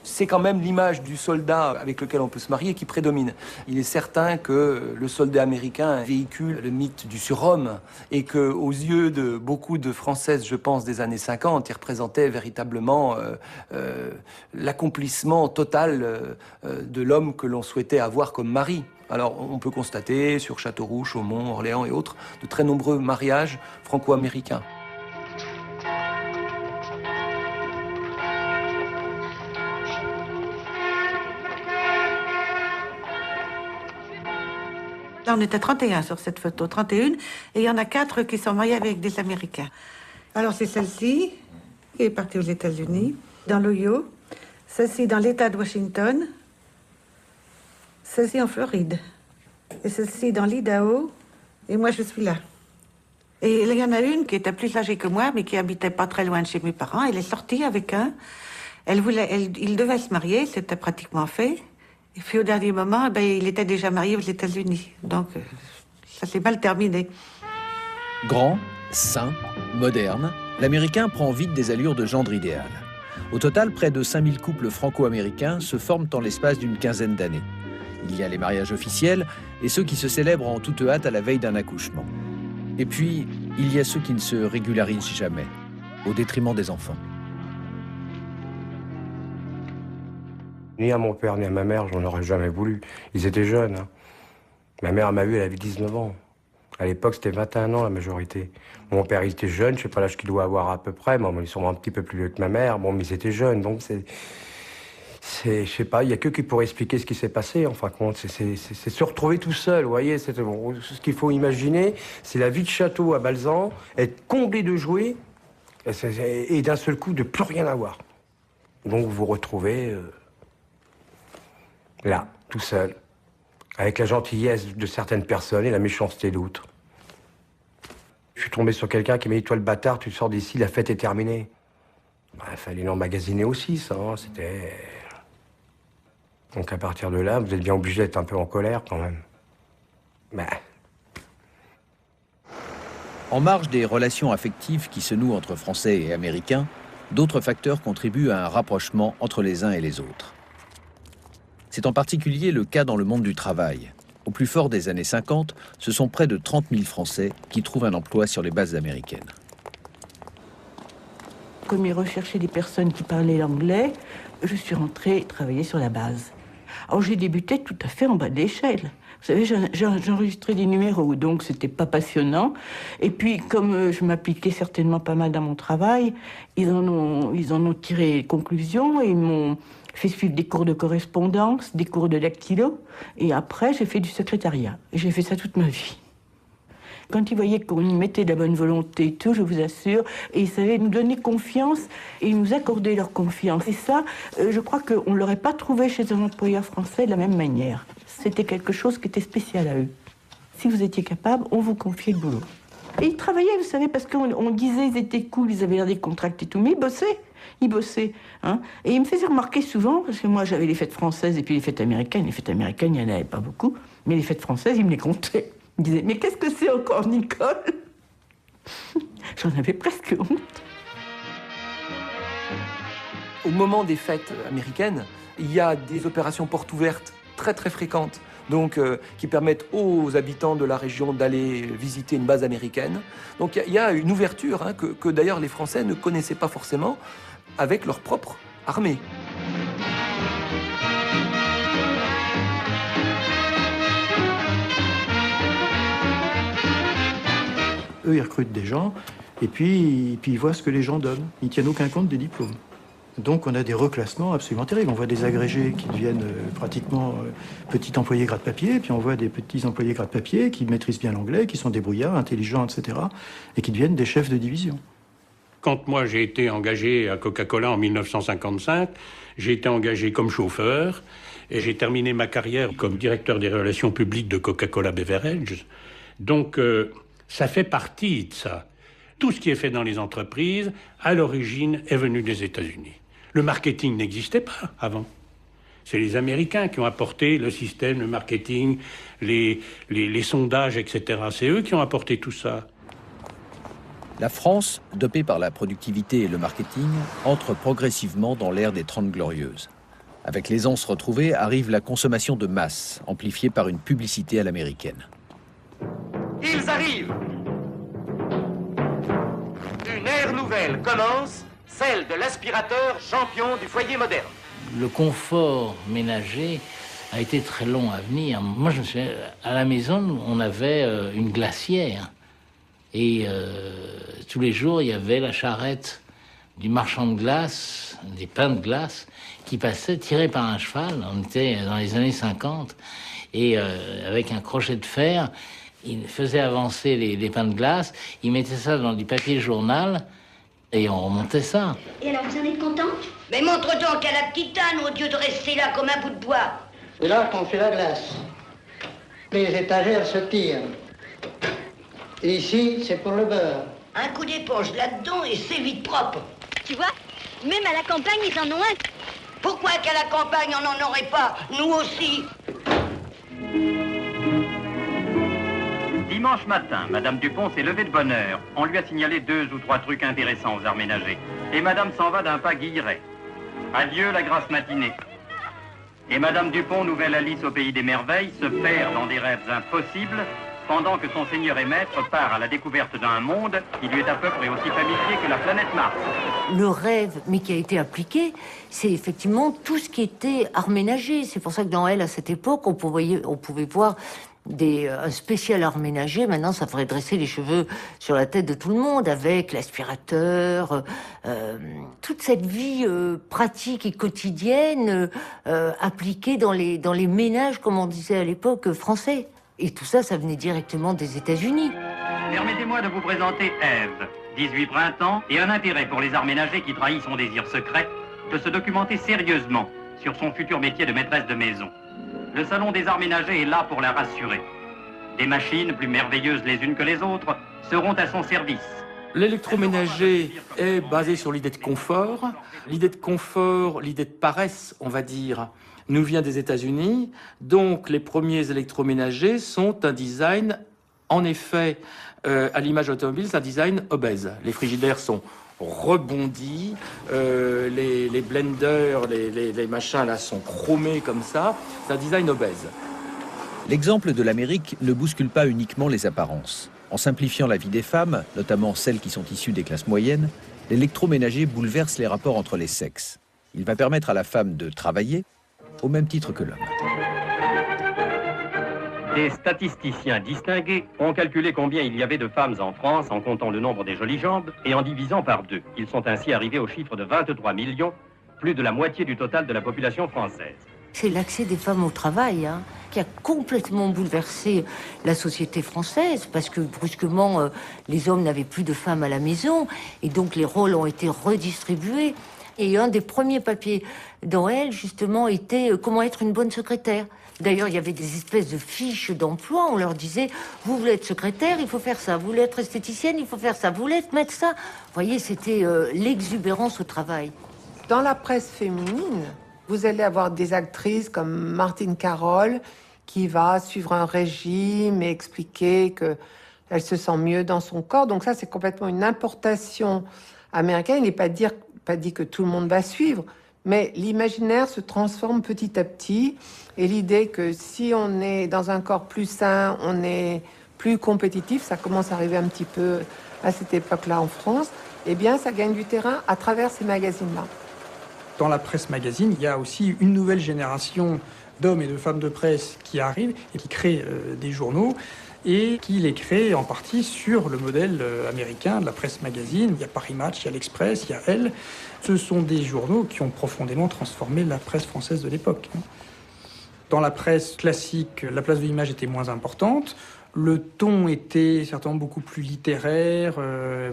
C'est quand même l'image du soldat avec lequel on peut se marier qui prédomine. Il est certain que le soldat américain véhicule le mythe du surhomme et qu'aux yeux de beaucoup de Françaises, je pense, des années 50, il représentait véritablement l'accomplissement total de l'homme que l'on souhaitait avoir comme mari. Alors, on peut constater sur Châteauroux, Chaumont, Orléans et autres, de très nombreux mariages franco-américains. Là, on était 31 sur cette photo, 31, et il y en a 4 qui sont mariés avec des Américains. Alors, c'est celle-ci, qui est partie aux États-Unis, dans l'Ohio, celle-ci dans l'État de Washington, celle-ci en Floride, et celle-ci dans l'Idaho, et moi, je suis là. Et il y en a une qui était plus âgée que moi, mais qui habitait pas très loin de chez mes parents. Elle est sortie avec un. Il devait se marier, c'était pratiquement fait. Et puis au dernier moment, il était déjà marié aux États-Unis. Donc ça s'est mal terminé. Grand, sain, moderne, l'Américain prend vite des allures de gendre idéal. Au total, près de 5000 couples franco-américains se forment en l'espace d'une quinzaine d'années. Il y a les mariages officiels et ceux qui se célèbrent en toute hâte à la veille d'un accouchement. Et puis, il y a ceux qui ne se régularisent jamais, au détriment des enfants. Ni à mon père ni à ma mère, j'en aurais jamais voulu. Ils étaient jeunes. Hein. Ma mère m'a vu, elle avait 19 ans. À l'époque, c'était 21 ans la majorité. Mon père, il était jeune, je sais pas l'âge qu'il doit avoir à peu près. Bon, ils sont un petit peu plus vieux que ma mère. Bon, mais ils étaient jeunes, donc je sais pas, il y a que qui pourrait expliquer ce qui s'est passé. En fin de compte, c'est se retrouver tout seul, vous voyez. Bon, ce qu'il faut imaginer, c'est la vie de château à Balzan, être comblé de jouets, et d'un seul coup, de plus rien avoir. Donc vous vous retrouvez là, tout seul, avec la gentillesse de certaines personnes et la méchanceté d'autres. Je suis tombé sur quelqu'un qui m'a dit « Toi, le bâtard, tu sors d'ici, la fête est terminée. » Il fallait l'emmagasiner aussi, ça. Hein, c'était... Donc à partir de là, vous êtes bien obligé d'être un peu en colère quand même. En marge des relations affectives qui se nouent entre Français et Américains, d'autres facteurs contribuent à un rapprochement entre les uns et les autres. C'est en particulier le cas dans le monde du travail. Au plus fort des années 50, ce sont près de 30 000 Français qui trouvent un emploi sur les bases américaines. Comme ils recherchaient des personnes qui parlaient l'anglais, je suis rentrée travailler sur la base. Alors j'ai débuté tout à fait en bas de l'échelle. Vous savez, j'enregistrais des numéros, donc c'était pas passionnant. Et puis, comme je m'appliquais certainement pas mal dans mon travail, ils en ont tiré conclusion et ils m'ont fait suivre des cours de correspondance, des cours de dactylo. Et après, j'ai fait du secrétariat. J'ai fait ça toute ma vie. Quand ils voyaient qu'on y mettait de la bonne volonté et tout, je vous assure, et ils savaient nous donner confiance et ils nous accordaient leur confiance. Et ça, je crois qu'on ne l'aurait pas trouvé chez un employeur français de la même manière. C'était quelque chose qui était spécial à eux. Si vous étiez capable, on vous confiait le boulot. Et ils travaillaient, vous savez, parce qu'on disait ils étaient cool, ils avaient l'air des contracts et tout, mais ils bossaient. Hein. Et ils me faisaient remarquer souvent, parce que moi j'avais les fêtes françaises et puis les fêtes américaines. Les fêtes américaines, il n'y en avait pas beaucoup, mais les fêtes françaises, ils me les comptaient. Ils me disaient, mais qu'est-ce que c'est encore, Nicole? J'en avais presque honte. Au moment des fêtes américaines, il y a des opérations portes ouvertes très très fréquentes, donc qui permettent aux habitants de la région d'aller visiter une base américaine. Donc il y a une ouverture hein, que d'ailleurs les Français ne connaissaient pas forcément avec leur propre armée. Eux, ils recrutent des gens, et puis ils voient ce que les gens donnent. Ils ne tiennent aucun compte des diplômes. Donc on a des reclassements absolument terribles. On voit des agrégés qui deviennent pratiquement petits employés gratte-papier, puis on voit des petits employés gratte-papier qui maîtrisent bien l'anglais, qui sont débrouillards, intelligents, etc., et qui deviennent des chefs de division. Quand moi j'ai été engagé à Coca-Cola en 1955, j'ai été engagé comme chauffeur et j'ai terminé ma carrière comme directeur des relations publiques de Coca-Cola Beverage. Donc ça fait partie de ça. Tout ce qui est fait dans les entreprises, à l'origine, est venu des États-Unis. Le marketing n'existait pas avant. C'est les Américains qui ont apporté le système, le marketing, les sondages, etc. C'est eux qui ont apporté tout ça. La France, dopée par la productivité et le marketing, entre progressivement dans l'ère des 30 Glorieuses. Avec l'aisance retrouvée arrive la consommation de masse, amplifiée par une publicité à l'américaine. Ils arrivent! Une ère nouvelle commence, celle de l'aspirateur champion du foyer moderne. Le confort ménager a été très long à venir. Moi, je me souviens, à la maison, on avait une glacière. Et tous les jours, il y avait la charrette du marchand de glace, des pains de glace, qui passait tiré par un cheval. On était dans les années 50. Et avec un crochet de fer, il faisait avancer les pains de glace. Il mettait ça dans du papier journal et on remontait ça. Et alors, vous en êtes content? Mais montre donc à la petite Anne, au lieu de rester là comme un bout de bois. C'est là qu'on fait la glace. Les étagères se tirent. Et ici, c'est pour le beurre. Un coup d'éponge là-dedans et c'est vite propre. Tu vois, même à la campagne, ils en ont un. Pourquoi qu'à la campagne, on n'en aurait pas? Nous aussi. Dimanche matin, Madame Dupont s'est levée de bonne heure. On lui a signalé 2 ou 3 trucs intéressants aux arts ménagers. Et Madame s'en va d'un pas guilleret. Adieu la grasse matinée. Et Madame Dupont, nouvelle Alice au pays des merveilles, se perd dans des rêves impossibles, pendant que son seigneur et maître part à la découverte d'un monde qui lui est à peu près aussi familier que la planète Mars. Le rêve, mais qui a été appliqué, c'est effectivement tout ce qui était art ménager. C'est pour ça que dans Elle, à cette époque, on pouvait voir un spécial art ménager. Maintenant, ça ferait dresser les cheveux sur la tête de tout le monde, avec l'aspirateur, toute cette vie pratique et quotidienne appliquée dans les ménages, comme on disait à l'époque, français. Et tout ça, ça venait directement des États-Unis. Permettez-moi de vous présenter Ève, 18 printemps, et un intérêt pour les arts ménagers qui trahit son désir secret de se documenter sérieusement sur son futur métier de maîtresse de maison. Le salon des arts ménagers est là pour la rassurer. Des machines, plus merveilleuses les unes que les autres, seront à son service. L'électroménager est basé sur l'idée de confort. L'idée de confort, l'idée de paresse, on va dire, nous vient des États-Unis. Donc les premiers électroménagers sont un design, en effet, à l'image automobile, c'est un design obèse. Les frigidaires sont rebondis, les blenders, les machins là sont chromés comme ça. C'est un design obèse. L'exemple de l'Amérique ne bouscule pas uniquement les apparences. En simplifiant la vie des femmes, notamment celles qui sont issues des classes moyennes, l'électroménager bouleverse les rapports entre les sexes. Il va permettre à la femme de travailler au même titre que l'homme. Des statisticiens distingués ont calculé combien il y avait de femmes en France en comptant le nombre des jolies jambes et en divisant par 2. Ils sont ainsi arrivés au chiffre de 23 millions, plus de la moitié du total de la population française. C'est l'accès des femmes au travail qui a complètement bouleversé la société française, parce que brusquement, les hommes n'avaient plus de femmes à la maison, et donc les rôles ont été redistribués. Et un des premiers papiers dans Elle, justement, était comment être une bonne secrétaire. D'ailleurs, il y avait des espèces de fiches d'emploi. On leur disait, vous voulez être secrétaire, il faut faire ça. Vous voulez être esthéticienne, il faut faire ça. Vous voulez être médecin. Vous voyez, c'était l'exubérance au travail. Dans la presse féminine, vous allez avoir des actrices comme Martine Carole qui va suivre un régime et expliquer qu'elle se sent mieux dans son corps. Donc ça, c'est complètement une importation américaine. Il n'est pas dit que tout le monde va suivre, mais l'imaginaire se transforme petit à petit. Et l'idée que si on est dans un corps plus sain, on est plus compétitif, ça commence à arriver un petit peu à cette époque-là en France, eh bien ça gagne du terrain à travers ces magazines-là. Dans la presse magazine, il y a aussi une nouvelle génération d'hommes et de femmes de presse qui arrivent et qui créent des journaux. et qu'il est créé en partie sur le modèle américain de la presse magazine. Il y a Paris Match, il y a l'Express, il y a Elle. Ce sont des journaux qui ont profondément transformé la presse française de l'époque. Dans la presse classique, la place de l'image était moins importante. Le ton était certainement beaucoup plus littéraire,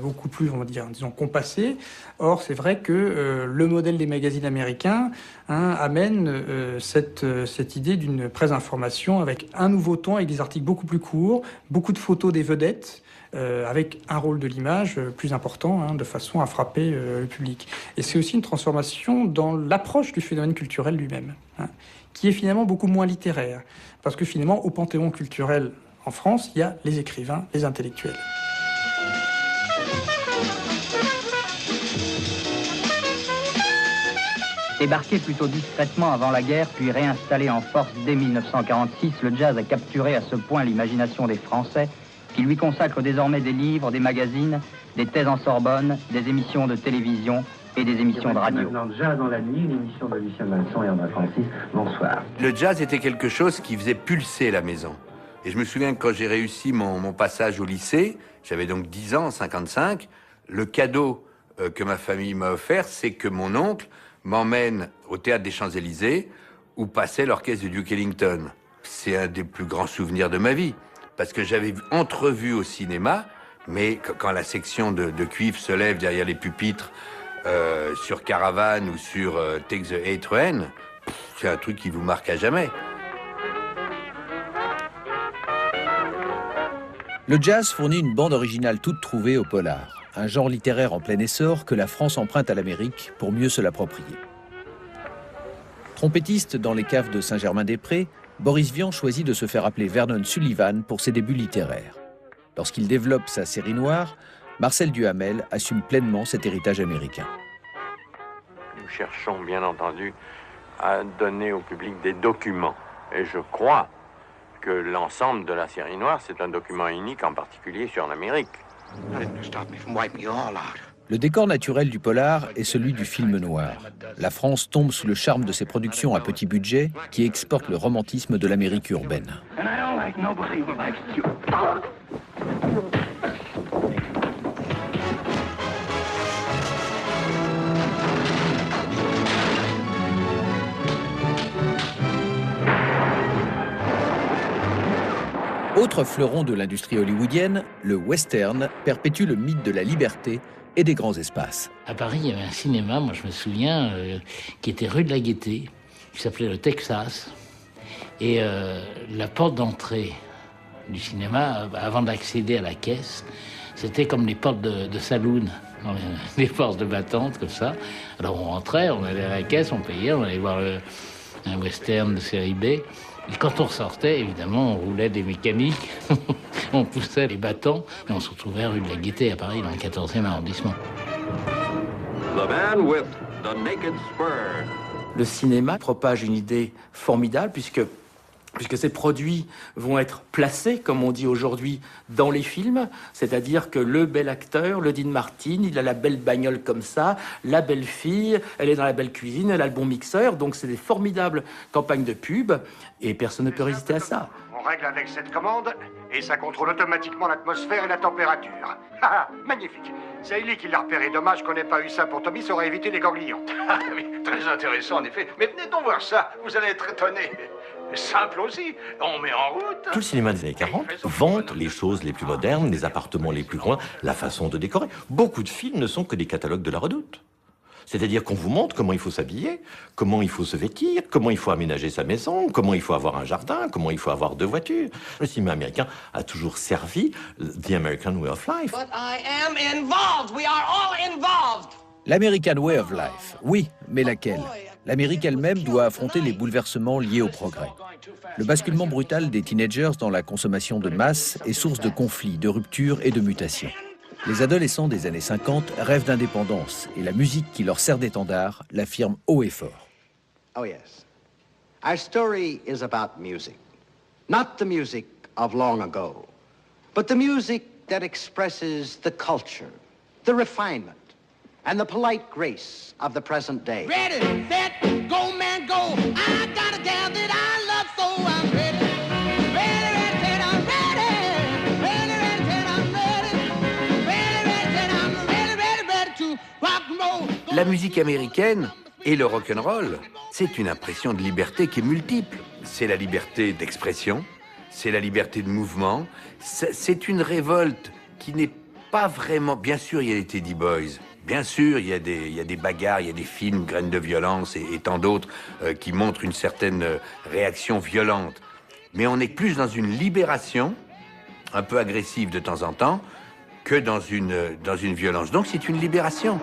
beaucoup plus, on va dire, disons, compassé. Or, c'est vrai que le modèle des magazines américains amène cette idée d'une presse d'information avec un nouveau ton, avec des articles beaucoup plus courts, beaucoup de photos des vedettes, avec un rôle de l'image plus important, de façon à frapper le public. Et c'est aussi une transformation dans l'approche du phénomène culturel lui-même, qui est finalement beaucoup moins littéraire. Parce que finalement, au panthéon culturel en France, il y a les écrivains, les intellectuels. Débarqué plutôt discrètement avant la guerre, puis réinstallé en force dès 1946, le jazz a capturé à ce point l'imagination des Français qui lui consacrent désormais des livres, des magazines, des thèses en Sorbonne, des émissions de télévision et des émissions de radio. Maintenant, Jazz dans la nuit, l'émission de Lucien Malson et André Francis. Bonsoir. Le jazz était quelque chose qui faisait pulser la maison. Et je me souviens que quand j'ai réussi mon passage au lycée, j'avais donc 10 ans, en 55, le cadeau que ma famille m'a offert, c'est que mon oncle m'emmène au Théâtre des Champs-Élysées où passait l'orchestre de Duke Ellington. C'est un des plus grands souvenirs de ma vie, parce que j'avais entrevu au cinéma, mais quand la section de cuivre se lève derrière les pupitres sur Caravane ou sur Take the A-Train, c'est un truc qui vous marque à jamais. Le jazz fournit une bande originale toute trouvée au polar, un genre littéraire en plein essor que la France emprunte à l'Amérique pour mieux se l'approprier. Trompettiste dans les caves de Saint-Germain-des-Prés, Boris Vian choisit de se faire appeler Vernon Sullivan pour ses débuts littéraires. Lorsqu'il développe sa série noire, Marcel Duhamel assume pleinement cet héritage américain. Nous cherchons bien entendu à donner au public des documents. Et je crois que l'ensemble de la série noire, c'est un document unique, en particulier sur l'Amérique. Le décor naturel du polar est celui du film noir. La France tombe sous le charme de ses productions à petit budget qui exportent le romantisme de l'Amérique urbaine. Autre fleuron de l'industrie hollywoodienne, le western perpétue le mythe de la liberté et des grands espaces. À Paris, il y avait un cinéma, moi je me souviens, qui était rue de la Gaîté, qui s'appelait le Texas. Et la porte d'entrée du cinéma, avant d'accéder à la caisse, c'était comme les portes de saloon, les portes de battante, comme ça. Alors on rentrait, on allait à la caisse, on payait, on allait voir un western de série B. Et quand on sortait, évidemment, on roulait des mécaniques, on poussait les bâtons, et on se retrouvait rue de la Gaîté à Paris, dans le 14e arrondissement. The man with the naked spur. Le cinéma propage une idée formidable, puisque ces produits vont être placés, comme on dit aujourd'hui, dans les films, c'est-à-dire que le bel acteur, le Dean Martin, il a la belle bagnole comme ça, la belle fille, elle est dans la belle cuisine, elle a le bon mixeur, donc c'est des formidables campagnes de pub, et personne ne peut résister à ça. On règle avec cette commande, et ça contrôle automatiquement l'atmosphère et la température. Ah, magnifique. C'est Ellie qui l'a repéré. Dommage qu'on n'ait pas eu ça pour Tommy, ça aurait évité les ganglions. Ah oui, très intéressant en effet. Mais venez donc voir ça, vous allez être étonnés. Simple aussi, on met en route. Tout le cinéma des années 40 vante les choses les plus modernes, les appartements les plus grands, la façon de décorer. Beaucoup de films ne sont que des catalogues de la Redoute. C'est-à-dire qu'on vous montre comment il faut s'habiller, comment il faut se vêtir, comment il faut aménager sa maison, comment il faut avoir un jardin, comment il faut avoir 2 voitures. Le cinéma américain a toujours servi the American way of life. But I am involved. We are all involved. L'American way of life, oui, mais laquelle? L'Amérique elle-même doit affronter les bouleversements liés au progrès. Le basculement brutal des teenagers dans la consommation de masse est source de conflits, de ruptures et de mutations. Les adolescents des années 50 rêvent d'indépendance et la musique qui leur sert d'étendard l'affirme haut et fort. Oh yes. Our story is about music. Not the music of long ago, but the music that expresses the culture, the refinement, and the polite grace of the present day. Ready, set, go, man, go. I got a gal that I love, so I'm ready. Ready, ready, set, I'm ready. La musique américaine et le rock'n'roll, c'est une impression de liberté qui est multiple. C'est la liberté d'expression, c'est la liberté de mouvement, c'est une révolte qui n'est pas vraiment... Bien sûr, il y a les Teddy Boys, bien sûr, il y a des bagarres, il y a des films, Graines de violence et tant d'autres qui montrent une certaine réaction violente. Mais on est plus dans une libération, un peu agressive de temps en temps, que dans une violence. Donc c'est une libération.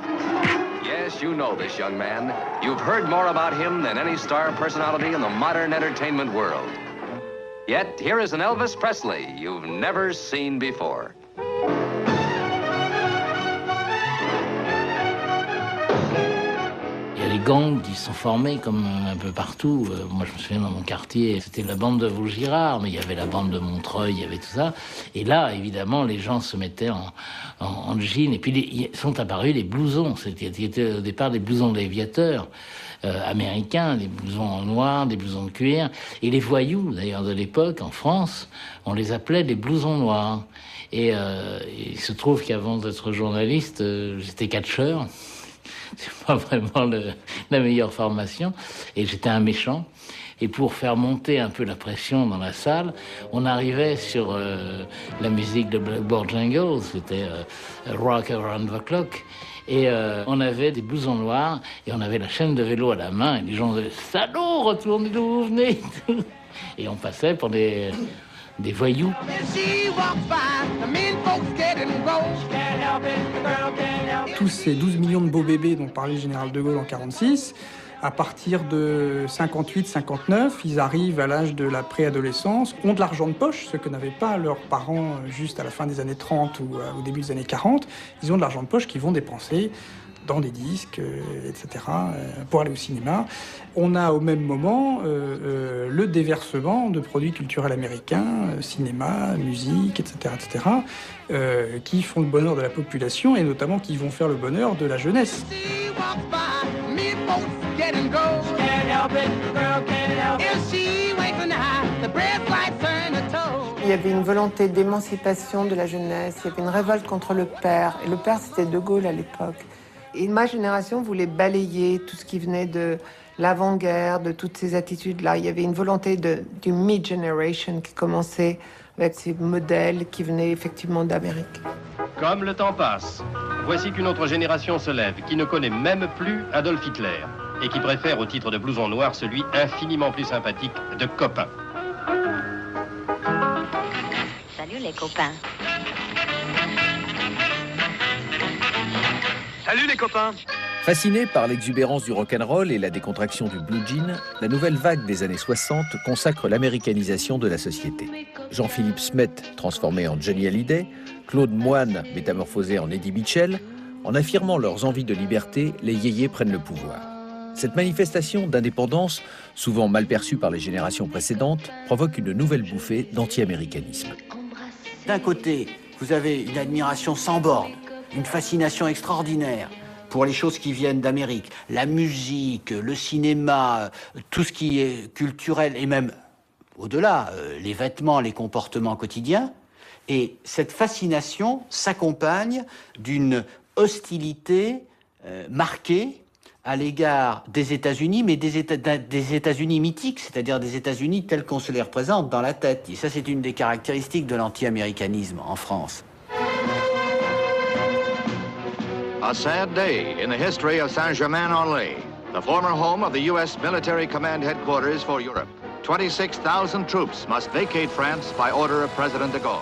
Yes, you know this young man. You've heard more about him than any star personality in the modern entertainment world. Yet, here is an Elvis Presley you've never seen before. Il y a les gangs qui sont formés comme un peu partout. Moi, je me souviens dans mon quartier, c'était la bande de Vaugirard, mais il y avait la bande de Montreuil, il y avait tout ça. Et là, évidemment, les gens se mettaient en jean. Et puis, sont apparus les blousons. C'était au départ des blousons d'aviateurs américains, des blousons en noir, des blousons de cuir. Et les voyous, d'ailleurs, de l'époque, en France, on les appelait les blousons noirs. Et il se trouve qu'avant d'être journaliste, j'étais catcheur. C'est pas vraiment la meilleure formation. Et j'étais un méchant. Et pour faire monter un peu la pression dans la salle, on arrivait sur la musique de Blackboard Jungle, c'était Rock Around the Clock. Et on avait des blousons noirs et on avait la chaîne de vélo à la main. Et les gens disaient « Salaud, retournez d'où vous venez !» Et on passait pour des voyous. Tous ces 12 millions de beaux bébés dont parlait le général de Gaulle en 1946, à partir de 58-59, ils arrivent à l'âge de la préadolescence, ont de l'argent de poche, ce que n'avaient pas leurs parents juste à la fin des années 30 ou au début des années 40. Ils ont de l'argent de poche qu'ils vont dépenser dans des disques, etc., pour aller au cinéma. On a au même moment le déversement de produits culturels américains, cinéma, musique, etc., qui font le bonheur de la population et notamment qui vont faire le bonheur de la jeunesse. Il y avait une volonté d'émancipation de la jeunesse, il y avait une révolte contre le père. Et le père, c'était De Gaulle à l'époque. Et ma génération voulait balayer tout ce qui venait de l'avant-guerre, de toutes ces attitudes-là. Il y avait une volonté du mid-generation qui commençait avec ces modèles qui venaient effectivement d'Amérique. Comme le temps passe, voici qu'une autre génération se lève, qui ne connaît même plus Adolf Hitler, et qui préfère au titre de blouson noir celui infiniment plus sympathique de copain. Salut les copains. Salut les copains. Fasciné par l'exubérance du rock'n'roll et la décontraction du blue jean, la nouvelle vague des années 60 consacre l'américanisation de la société. Jean-Philippe Smet, transformé en Johnny Hallyday, Claude Moine, métamorphosé en Eddie Mitchell, en affirmant leurs envies de liberté, les yéyés prennent le pouvoir. Cette manifestation d'indépendance, souvent mal perçue par les générations précédentes, provoque une nouvelle bouffée d'anti-américanisme. D'un côté, vous avez une admiration sans borne, une fascination extraordinaire pour les choses qui viennent d'Amérique, la musique, le cinéma, tout ce qui est culturel et même au-delà, les vêtements, les comportements quotidiens. Et cette fascination s'accompagne d'une hostilité marquée à l'égard des États-Unis, mais des États-Unis mythiques, c'est-à-dire des États-Unis tels qu'on se les représente dans la tête. Et ça, c'est une des caractéristiques de l'anti-américanisme en France. A sad day in the history of Saint-Germain-en-Laye, the former home of the U.S. Military Command Headquarters for Europe. 26,000 troops must vacate France by order of President de Gaulle.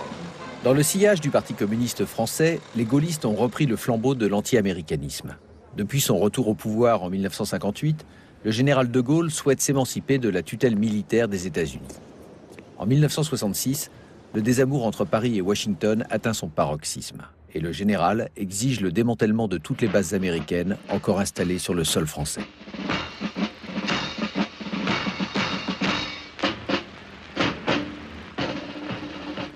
Dans le sillage du Parti communiste français, les gaullistes ont repris le flambeau de l'anti-américanisme. Depuis son retour au pouvoir en 1958, le général de Gaulle souhaite s'émanciper de la tutelle militaire des États-Unis. En 1966, le désamour entre Paris et Washington atteint son paroxysme. Et le général exige le démantèlement de toutes les bases américaines encore installées sur le sol français.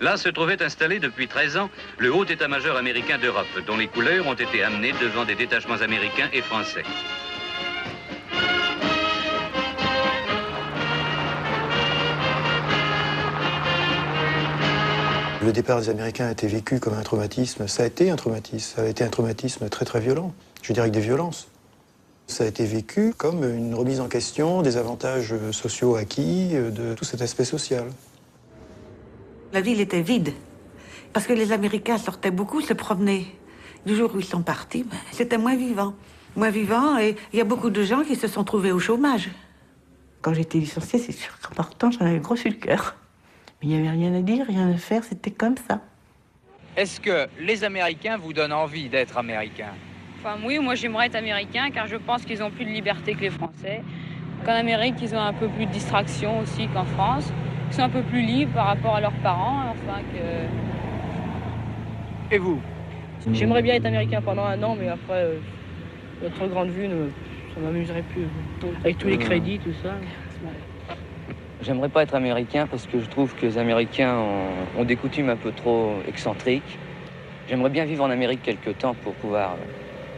Là se trouvait installé depuis 13 ans le haut état-major américain d'Europe, dont les couleurs ont été amenées devant des détachements américains et français. Le départ des Américains a été vécu comme un traumatisme. Ça a été un traumatisme. Ça a été un traumatisme très très violent. Je veux dire avec des violences. Ça a été vécu comme une remise en question des avantages sociaux acquis, de tout cet aspect social. La ville était vide, parce que les Américains sortaient beaucoup, se promenaient. Du jour où ils sont partis, c'était moins vivant. Moins vivant, et il y a beaucoup de gens qui se sont trouvés au chômage. Quand j'étais licenciée, c'est sûr qu'en partant, j'en avais gros sur le cœur. Mais il n'y avait rien à dire, rien à faire, c'était comme ça. Est-ce que les Américains vous donnent envie d'être Américains? Enfin, oui, moi j'aimerais être américain car je pense qu'ils ont plus de liberté que les Français. Qu'en Amérique, ils ont un peu plus de distraction aussi qu'en France. Ils sont un peu plus libres par rapport à leurs parents, enfin que... Et vous? J'aimerais bien être américain pendant un an, mais après, notre grande vue, ça m'amuserait plus. Avec tous les crédits, tout ça. J'aimerais pas être américain parce que je trouve que les Américains ont des coutumes un peu trop excentriques. J'aimerais bien vivre en Amérique quelque temps pour pouvoir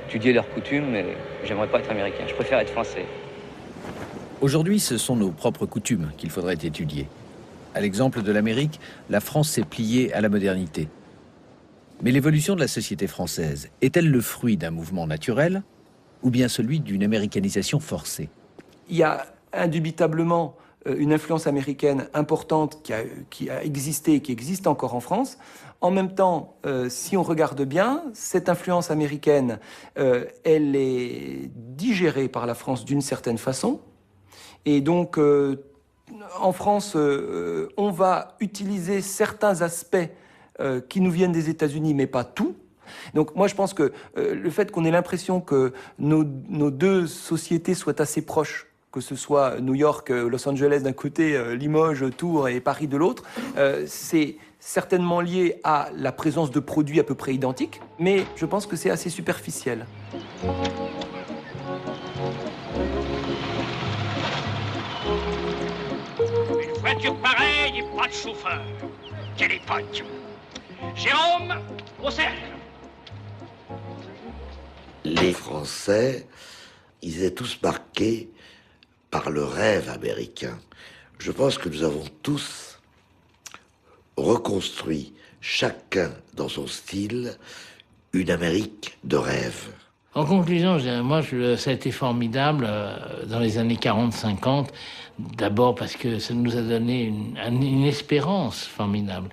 étudier leurs coutumes, mais j'aimerais pas être américain. Je préfère être français. Aujourd'hui, ce sont nos propres coutumes qu'il faudrait étudier. À l'exemple de l'Amérique, la France s'est pliée à la modernité. Mais l'évolution de la société française est-elle le fruit d'un mouvement naturel ou bien celui d'une américanisation forcée? Il y a indubitablement une influence américaine importante qui a existé et qui existe encore en France. En même temps, si on regarde bien, cette influence américaine, elle est digérée par la France d'une certaine façon. Et donc, en France, on va utiliser certains aspects qui nous viennent des États-Unis, mais pas tout. Donc moi, je pense que le fait qu'on ait l'impression que nos deux sociétés soient assez proches, que ce soit New York, Los Angeles d'un côté, Limoges, Tours et Paris de l'autre, c'est certainement lié à la présence de produits à peu près identiques, mais je pense que c'est assez superficiel. Une voiture pareille et pas de chauffeur. Quelle époque! Jérôme, au cercle! Les Français, ils étaient tous marqués par le rêve américain. Je pense que nous avons tous reconstruit, chacun dans son style, une Amérique de rêve. En conclusion, moi, ça a été formidable dans les années 40-50, d'abord parce que ça nous a donné une espérance formidable.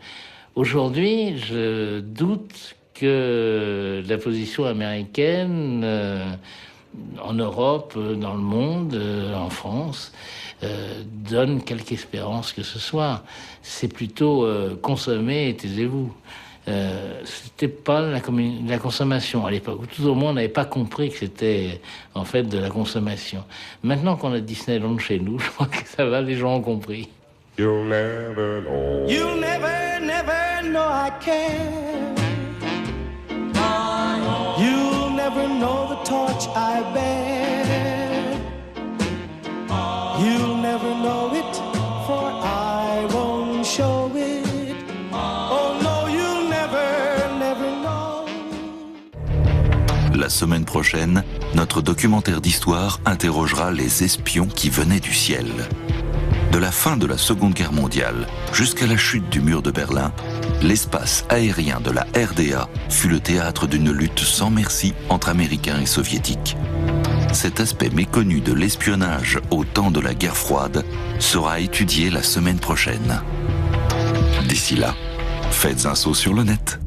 Aujourd'hui, je doute que la position américaine en Europe, dans le monde, en France, donne quelque espérance que ce soit. C'est plutôt consommer et taisez-vous. C'était pas la consommation à l'époque. Tout au moins, on n'avait pas compris que c'était en fait de la consommation. Maintenant qu'on a Disneyland chez nous, je crois que ça va, les gens ont compris. You'll never know. You'll never, never know I care. You'll never know the torch I bear. You'll never know it, for I won't show it. Oh no, you'll never, never know. La semaine prochaine, notre documentaire d'histoire interrogera les espions qui venaient du ciel. De la fin de la Seconde Guerre mondiale jusqu'à la chute du mur de Berlin, l'espace aérien de la RDA fut le théâtre d'une lutte sans merci entre Américains et Soviétiques. Cet aspect méconnu de l'espionnage au temps de la guerre froide sera étudié la semaine prochaine. D'ici là, faites un saut sur le net.